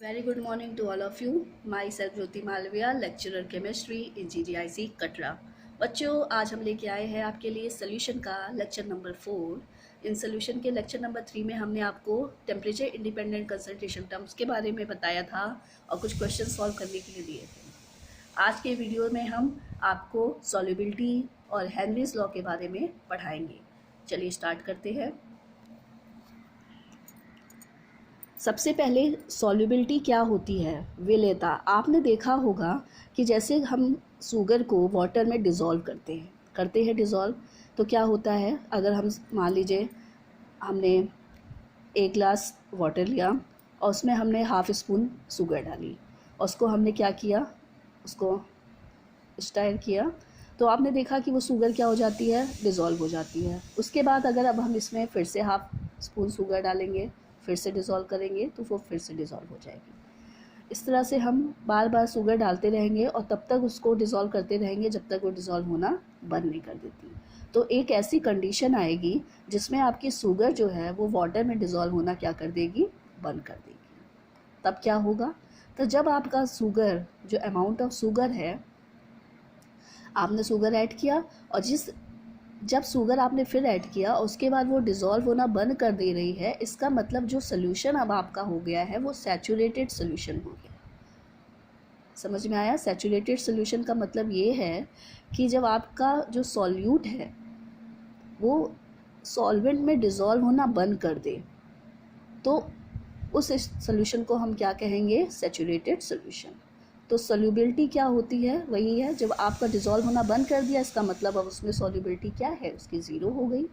Very good morning to all of you. Myself Jyoti Malviya, lecturer chemistry in GGIC Katra. बच्चों, आज हम लेके आए हैं आपके लिए सोल्यूशन का लेक्चर नंबर 4। इन सोल्यूशन के लेक्चर नंबर 3 में हमने आपको टेम्परेचर इंडिपेंडेंट कंसंट्रेशन टर्म्स के बारे में बताया था और कुछ क्वेश्चन सॉल्व करने के लिए दिए थे। आज के वीडियो में हम आपको सॉल्युबिलिटी और हेनरीज लॉ के बारे में पढ़ाएंगे। चलिए स्टार्ट करते हैं। सबसे पहले सॉल्युबिलिटी क्या होती है, विलेयता। आपने देखा होगा कि जैसे हम शुगर को वाटर में डिज़ोल्व करते हैं डिज़ोल्व, तो क्या होता है, अगर हम मान लीजिए हमने 1 ग्लास वाटर लिया और उसमें हमने हाफ़ स्पून शुगर डाली और उसको हमने क्या किया, उसको स्टर किया, तो आपने देखा कि वो शुगर क्या हो जाती है, डिज़ोल्व हो जाती है। उसके बाद अगर अब हम इसमें फिर से हाफ़ स्पून शुगर डालेंगे, फिर से डिज़ोल्व करेंगे, तो वो फिर से डिज़ोल्व हो जाएगी। इस तरह से हम बार बार शुगर डालते रहेंगे और तब तक उसको डिज़ोल्व करते रहेंगे जब तक वो डिज़ोल्व होना बंद नहीं कर देती। तो एक ऐसी कंडीशन आएगी जिसमें आपकी शुगर जो है वो वाटर में डिज़ोल्व होना क्या कर देगी, बंद कर देगी। तब क्या होगा, तो जब आपका शुगर, जो अमाउंट ऑफ शुगर है, आपने शुगर ऐड किया और जब शुगर आपने फिर ऐड किया और उसके बाद वो डिज़ोल्व होना बंद कर दे रही है, इसका मतलब जो सोल्यूशन अब आपका हो गया है वो सैचुरेटेड सोल्यूशन हो गया। समझ में आया? सैचुरेटेड सोल्यूशन का मतलब ये है कि जब आपका जो सॉल्यूट है वो सॉल्वेंट में डिज़ोल्व होना बंद कर दे, तो उस सोल्यूशन को हम क्या कहेंगे, सैचुरेटेड सोल्यूशन। तो सॉल्युबिलिटी क्या होती है, वही है जब आपका डिज़ोल्व होना बंद कर दिया, इसका मतलब अब उसमें सॉल्युबिलिटी क्या है, उसकी ज़ीरो हो गई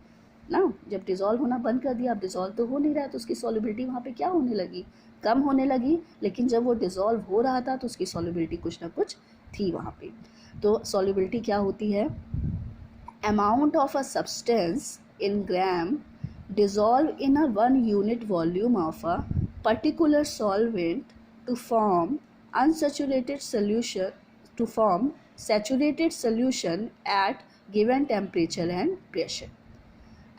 ना। जब डिज़ोल्व होना बंद कर दिया, अब डिज़ोल्व तो हो नहीं रहा है, तो उसकी सॉल्युबिलिटी वहाँ पे क्या होने लगी, कम होने लगी। लेकिन जब वो डिज़ोल्व हो रहा था तो उसकी सॉल्युबिलिटी कुछ ना कुछ थी वहाँ पे। तो सॉल्युबिलिटी क्या होती है, amount of a substance in gram dissolve in a 1 unit volume of a particular solvent to form unsaturated solution to form saturated solution at given temperature and pressure।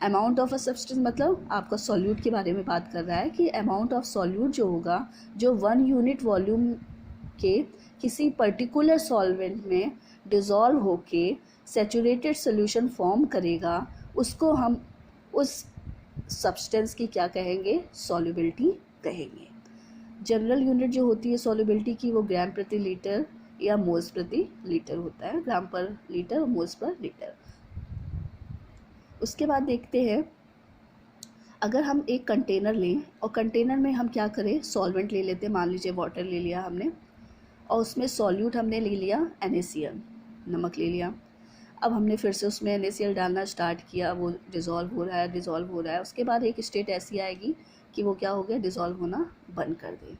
Amount of a substance मतलब आपका solute के बारे में बात कर रहा है कि अमाउंट ऑफ सॉल्यूट जो होगा, जो 1 यूनिट वॉल्यूम के किसी पर्टिकुलर सॉल्वेंट में डिज़ोल्व होके सैचुरेटेड सोल्यूशन फॉर्म करेगा, उसको हम उस सब्सटेंस की क्या कहेंगे, सॉल्युबिलिटी कहेंगे। जनरल यूनिट जो होती है सॉल्युबिलिटी की, वो ग्राम प्रति लीटर या मोल्स प्रति लीटर होता है, ग्राम पर लीटर और मोल्स पर लीटर। उसके बाद देखते हैं, अगर हम एक कंटेनर लें और कंटेनर में हम क्या करें, सॉल्वेंट ले लेते हैं, मान लीजिए वाटर ले लिया हमने और उसमें सॉल्यूट हमने ले लिया NaCl, नमक ले लिया। अब हमने फिर से उसमें NaCl डालना स्टार्ट किया, वो डिज़ोल्व हो रहा है। उसके बाद एक स्टेट ऐसी आएगी कि वो क्या हो गया, डिज़ोल्व होना बंद कर दे।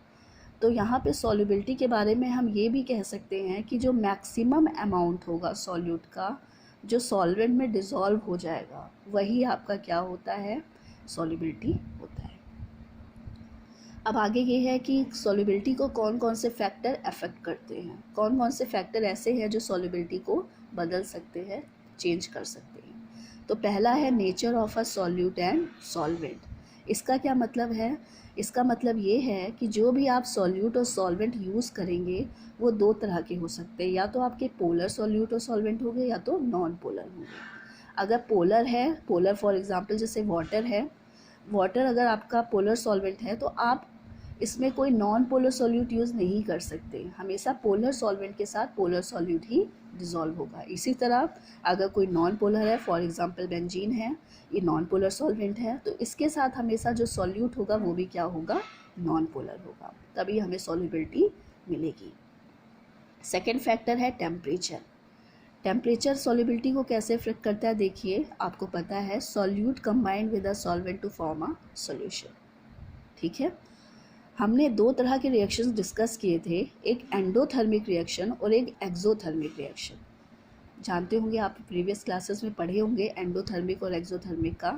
तो यहाँ पे सॉल्युबिलिटी के बारे में हम ये भी कह सकते हैं कि जो मैक्सिमम अमाउंट होगा सॉल्यूट का, जो सॉल्वेंट में डिज़ोल्व हो जाएगा, वही आपका क्या होता है, सॉल्युबिलिटी होता है। अब आगे ये है कि सॉल्युबिलिटी को कौन कौन से फैक्टर अफेक्ट करते हैं, कौन कौन से फैक्टर ऐसे हैं जो सॉल्युबिलिटी को बदल सकते हैं, चेंज कर सकते हैं। तो पहला है nature of a solute and solvent. इसका क्या मतलब है, इसका मतलब ये है कि जो भी आप सॉल्यूट और सॉल्वेंट यूज़ करेंगे वो 2 तरह के हो सकते हैं, या तो आपके पोलर सॉल्यूट और सॉल्वेंट होंगे या तो नॉन पोलर होंगे। अगर पोलर है, पोलर फॉर एग्जांपल जैसे वाटर है, वाटर अगर आपका पोलर सॉल्वेंट है तो आप इसमें कोई नॉन पोलर सॉल्यूट यूज़ नहीं कर सकते, हमेशा पोलर सॉल्वेंट के साथ पोलर सॉल्यूट ही डिज़ोल्व होगा। इसी तरह अगर कोई नॉन पोलर है, फॉर एग्जांपल बेंजीन है, ये नॉन पोलर सॉल्वेंट है, तो इसके साथ हमेशा जो सॉल्यूट होगा वो भी क्या होगा, नॉन पोलर होगा, तभी हमें सॉल्युबिलिटी मिलेगी। सेकेंड फैक्टर है टेम्परेचर। टेम्परेचर सॉल्युबिलिटी को कैसे अफेक्ट करता है, देखिए आपको पता है, solute combined with a solvent to form a solution. ठीक है, हमने 2 तरह के रिएक्शंस डिस्कस किए थे, एक एंडोथर्मिक रिएक्शन और एक एक्सोथर्मिक रिएक्शन। जानते होंगे आप, प्रीवियस क्लासेस में पढ़े होंगे एंडोथर्मिक और एक्सोथर्मिक का।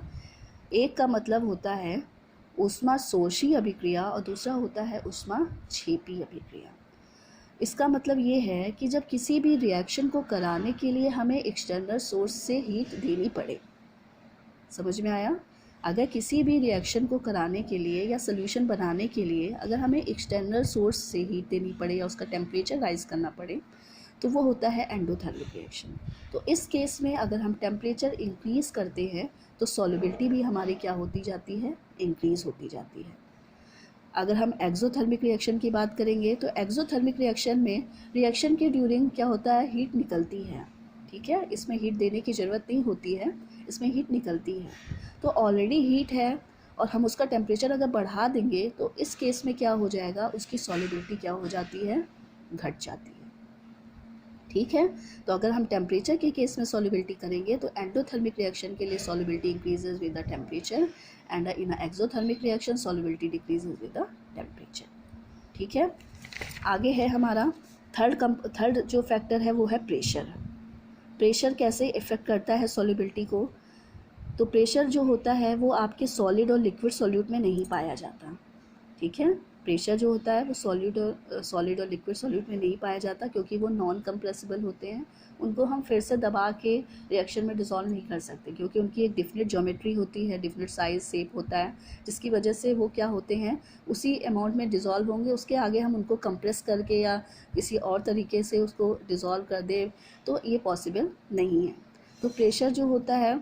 एक का मतलब होता है ऊष्मा शोषी अभिक्रिया और दूसरा होता है ऊष्मा छेपी अभिक्रिया। इसका मतलब ये है कि जब किसी भी रिएक्शन को कराने के लिए हमें एक्सटर्नल सोर्स से हीट देनी पड़े, समझ में आया, अगर किसी भी रिएक्शन को कराने के लिए या सोल्यूशन बनाने के लिए अगर हमें एक्सटर्नल सोर्स से हीट देनी पड़े या उसका टेम्परेचर राइज करना पड़े तो वो होता है एंडोथर्मिक रिएक्शन। तो इस केस में अगर हम टेम्परेचर इंक्रीज़ करते हैं तो सॉल्युबिलिटी भी हमारी क्या होती जाती है, इंक्रीज़ होती जाती है। अगर हम एक्सोथर्मिक रिएक्शन की बात करेंगे तो एक्सोथर्मिक रिएक्शन में रिएक्शन के ड्यूरिंग क्या होता है, हीट निकलती है, ठीक है, इसमें हीट देने की ज़रूरत नहीं होती है, इसमें हीट निकलती है। तो ऑलरेडी हीट है और हम उसका टेम्परेचर अगर बढ़ा देंगे तो इस केस में क्या हो जाएगा, उसकी सॉल्युबिलिटी क्या हो जाती है, घट जाती है, ठीक है। तो अगर हम टेम्परेचर के केस में सॉल्युबिलिटी करेंगे तो एंडोथर्मिक रिएक्शन के लिए solubility increases with the temperature and in exothermic reaction solubility decreases with the temperature, ठीक है। आगे है हमारा थर्ड जो फैक्टर है वो है प्रेशर। प्रेशर कैसे इफ़ेक्ट करता है सॉल्युबिलिटी को, तो प्रेशर जो होता है वो आपके सॉलिड और लिक्विड सॉल्यूट में नहीं पाया जाता, ठीक है। प्रेशर जो होता है वो सॉलिड और लिक्विड सॉल्यूट में नहीं पाया जाता क्योंकि वो नॉन कंप्रेसिबल होते हैं, उनको हम फिर से दबा के रिएक्शन में डिसॉल्व नहीं कर सकते क्योंकि उनकी एक डिफिनिट ज्योमेट्री होती है, डिफिनिट साइज शेप होता है, जिसकी वजह से वो क्या होते हैं, उसी अमाउंट में डिसॉल्व होंगे। उसके आगे हम उनको कंप्रेस करके या किसी और तरीके से उसको डिसॉल्व कर दें तो ये पॉसिबल नहीं है। तो प्रेशर जो होता है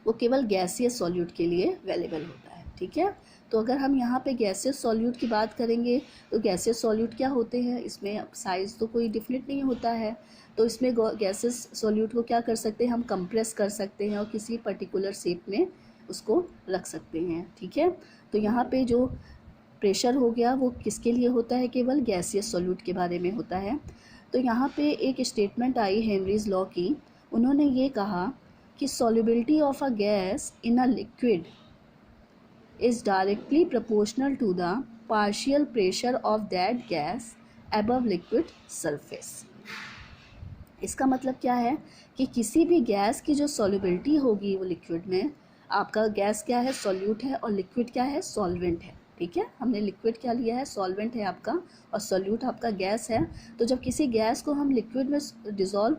वो केवल गैसियस सॉल्यूट के लिए अवेलेबल होता है, ठीक है। तो अगर हम यहाँ पे गैसियस सॉल्यूट की बात करेंगे तो गैसियस सॉल्यूट क्या होते हैं, इसमें साइज़ तो कोई डिफिनिट नहीं होता है, तो इसमें गैसियस सॉल्यूट को क्या कर सकते हैं, हम कंप्रेस कर सकते हैं और किसी पर्टिकुलर शेप में उसको रख सकते हैं, ठीक है। तो यहाँ पे जो प्रेशर हो गया वो किसके लिए होता है, केवल गैसियस सॉल्यूट के बारे में होता है। तो यहाँ पे एक स्टेटमेंट आई हेनरीज लॉ की, उन्होंने ये कहा कि solubility of a gas in a liquid is directly proportional to the partial pressure of that gas above liquid surface। इसका मतलब क्या है कि किसी भी गैस की जो सॉल्युबिलिटी होगी वो लिक्विड में, आपका गैस क्या है, सॉल्यूट है, और लिक्विड क्या है, सॉल्वेंट है, ठीक है। हमने लिक्विड क्या लिया है, सॉल्वेंट है आपका, और सॉल्यूट आपका गैस है। तो जब किसी गैस को हम लिक्विड में डिज़ोल्व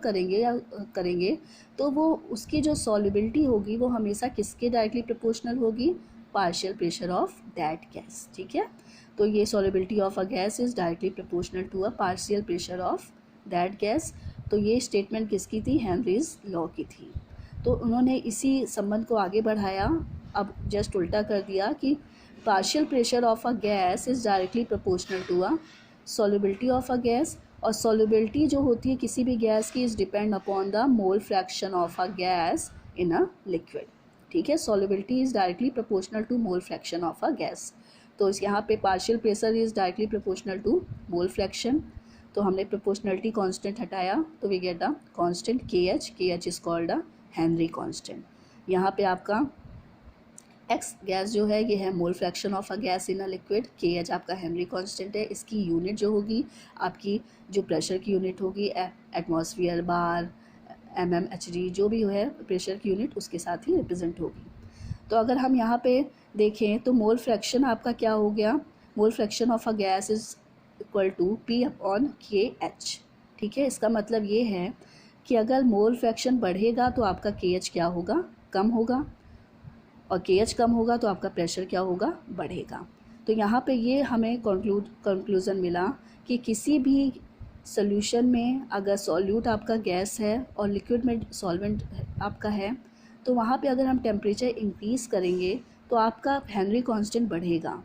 करेंगे तो वो उसकी जो सॉल्युबिलिटी होगी वो हमेशा किसके डायरेक्टली प्रोपोर्शनल होगी, partial pressure of that gas, ठीक है। तो ये solubility of a gas is directly proportional to a partial pressure of that gas. तो ये स्टेटमेंट किसकी थी, हेनरीज लॉ की थी। तो उन्होंने इसी संबंध को आगे बढ़ाया, अब जस्ट उल्टा कर दिया कि partial pressure of a gas is directly proportional to a solubility of a gas, और सॉल्युबिलिटी जो होती है किसी भी गैस की is depend upon the mole fraction of a gas in a liquid, ठीक है। Solubility is directly proportional to mole fraction of a gas. तो इस यहाँ पे partial pressure is directly proportional to mole fraction. तो हमने proportionality constant हटाया तो वी गेट अ कांस्टेंट के H is called a Henry constant. यहाँ पे आपका एक्स गैस जो है ये है मोल fraction of a gas in a liquid, के एच आपका हेनरी कांस्टेंट है। इसकी यूनिट जो होगी आपकी जो प्रेशर की यूनिट होगी एटमॉस्फेयर, बार, एचडी, जो भी है प्रेशर की यूनिट उसके साथ ही रिप्रेजेंट होगी। तो अगर हम यहाँ पे देखें तो मोल फ्रैक्शन आपका क्या हो गया, mole fraction of a gas is equal to P upon K H, ठीक है। इसका मतलब ये है कि अगर मोल फ्रैक्शन बढ़ेगा तो आपका के एच क्या होगा, कम होगा, और के एच कम होगा तो आपका प्रेशर क्या होगा, बढ़ेगा। तो यहाँ पे ये हमें कंक्लूज़न मिला कि किसी भी सोल्यूशन में अगर सॉल्यूट आपका गैस है और लिक्विड में सॉल्वेंट आपका है तो वहाँ पे अगर हम टेम्परेचर इंक्रीज़ करेंगे तो आपका हेनरी कांस्टेंट बढ़ेगा,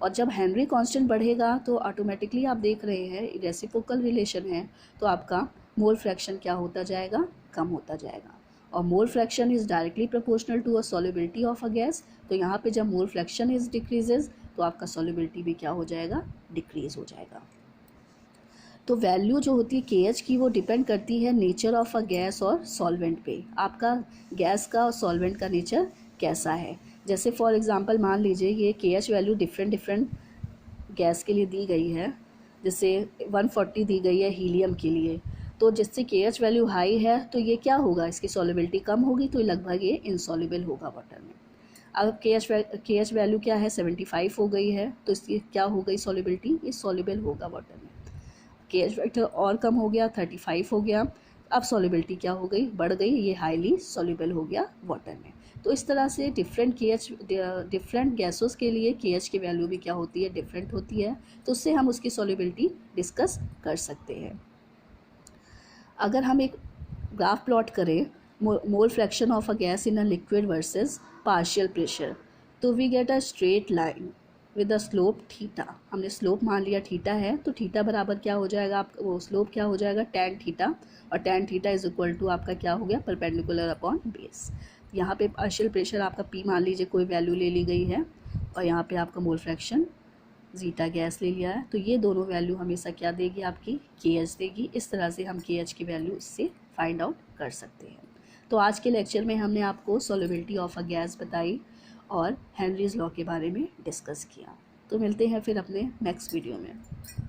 और जब हेनरी कांस्टेंट बढ़ेगा तो ऑटोमेटिकली आप देख रहे हैं रेसिप्रोकल रिलेशन है, तो आपका मोल फ्रैक्शन क्या होता जाएगा, कम होता जाएगा। और mole fraction is directly proportional to a solubility of a gas. तो यहाँ पे जब मोल फ्रैक्शन इज़ डिक्रीजेज तो आपका सॉल्युबिलिटी भी क्या हो जाएगा, डिक्रीज़ हो जाएगा। तो वैल्यू जो होती है के एच की वो डिपेंड करती है नेचर ऑफ अ गैस और सॉल्वेंट पे, आपका गैस का और सॉल्वेंट का नेचर कैसा है। जैसे फॉर एग्जांपल मान लीजिए ये के एच वैल्यू डिफरेंट गैस के लिए दी गई है, जैसे 140 दी गई है हीलियम के लिए, तो जिससे के एच वैल्यू हाई है तो ये क्या होगा, इसकी सॉल्युबिलिटी कम होगी, तो लगभग ये इनसॉल्युबल होगा वाटर में। अब के एच वैल्यू क्या है 75 हो गई है तो इसकी क्या हो गई सॉल्युबिलिटी, ये सॉल्युबल होगा वाटर में। के एच फैक्टर और कम हो गया 35 हो गया, अब सॉल्युबिलिटी क्या हो गई, बढ़ गई, ये हाईली सॉल्युबल हो गया वाटर में। तो इस तरह से डिफरेंट गैसों के लिए KH की वैल्यू भी क्या होती है, डिफरेंट होती है। तो उससे हम उसकी सॉल्युबिलिटी डिस्कस कर सकते हैं। अगर हम एक ग्राफ प्लॉट करें mole fraction of a gas in a liquid versus partial pressure, तो we get a straight line with a slope theta. हमने स्लोप मान लिया थीटा है, तो थीटा बराबर क्या हो जाएगा, आप वो स्लोप क्या हो जाएगा, टैन थीटा, और tan theta is equal to आपका क्या हो गया, परपेंडिकुलर अपॉन बेस। यहाँ पे पार्शियल प्रेशर आपका पी मान लीजिए कोई वैल्यू ले ली गई है, और यहाँ पे आपका मोल फ्रैक्शन जीटा गैस ले लिया है, तो ये दोनों वैल्यू हमेशा क्या देगी, आपकी KH देगी। इस तरह से हम KH की वैल्यू इससे फाइंड आउट कर सकते हैं। तो आज के लेक्चर में हमने आपको सॉल्युबिलिटी ऑफ अ गैस बताई और हेनरीज लॉ के बारे में डिस्कस किया। तो मिलते हैं फिर अपने नेक्स्ट वीडियो में।